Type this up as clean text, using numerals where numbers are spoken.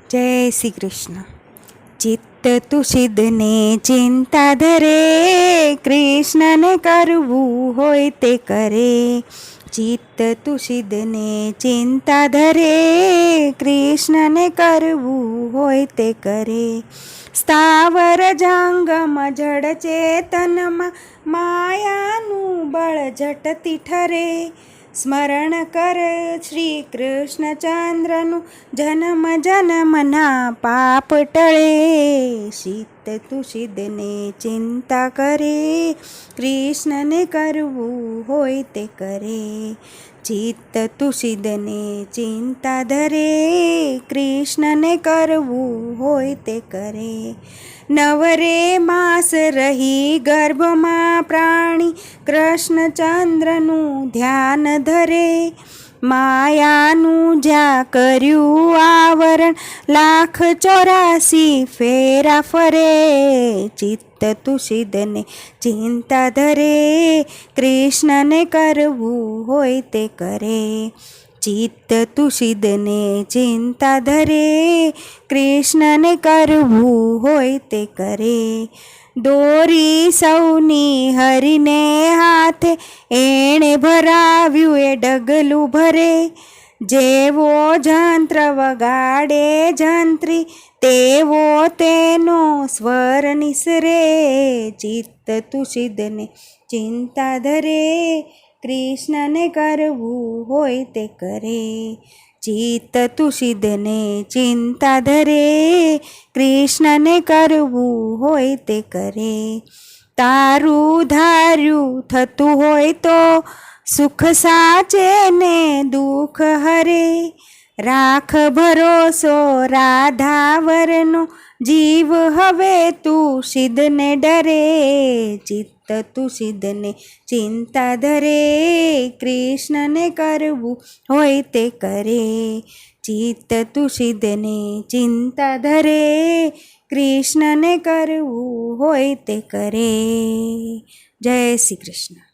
જય શ્રી કૃષ્ણ. ચિત્ત તુષિદને ચિંતા ધરે, કૃષ્ણને કરવું હોય તે કરે. ચિત્ત તુષિદને ચિંતા ધરે, કૃષ્ણને કરવું હોય તે કરે. સ્થાવર જંગમ જડ ચેતનમાં માયાનું બળ ઝટતી ઠરે. સ્મરણ કર શ્રી કૃષ્ણચંદ્રનું, જન્મ જન્મના પાપ ટળે. ચિત્ત તુષિદને ચિંતા કરે, કૃષ્ણને કરવું હોય તે કરે. ચિત્ત તુષિદને ચિંતા ધરે, કૃષ્ણને કરવું હોય તે કરે. નવરે માસ રહી ગર્ભમાં પ્રાણી, કૃષ્ણચંદ્રનું ધ્યાન ધરે. માયાનું જ્યાં કર્યું આવરણ, 1,84 ફેરા ફરે. ચિત્ત તુષિદને ચિંતા ધરે, કૃષ્ણને કરવું હોય તે કરે. ચિત્ત તુષિદને ચિંતા ધરે, કૃષ્ણને કરવું હોય તે કરે. દોરી સૌની હરીને હાથે, એણે ભરાવ્યું એ ડગલું ભરે. જેવો જંત્ર વગાડે જંત્રી, તેવો તેનો સ્વર નિસરે. ચિત્ત તુષિદને ચિંતા ધરે, કૃષ્ણને કરવું હોય તે કરે. ચિત્ત તુષિદને ચિંતા ધરે, કૃષ્ણને કરવું હોય તે કરે. તારું ધાર્યું થતું હોય તો, સુખ સાચે ને દુઃખ હરે. રાખ ભરોસો રાધાવરનો, જીવ હવે તુષિદને ડરે. ચિત્ત તુષિદને ચિંતા ધરે, કૃષ્ણને કરવું હોય તે કરે. ચિત્ત તુષિદને ચિંતા ધરે, કૃષ્ણને કરવું હોય તે કરે. જય શ્રી કૃષ્ણ.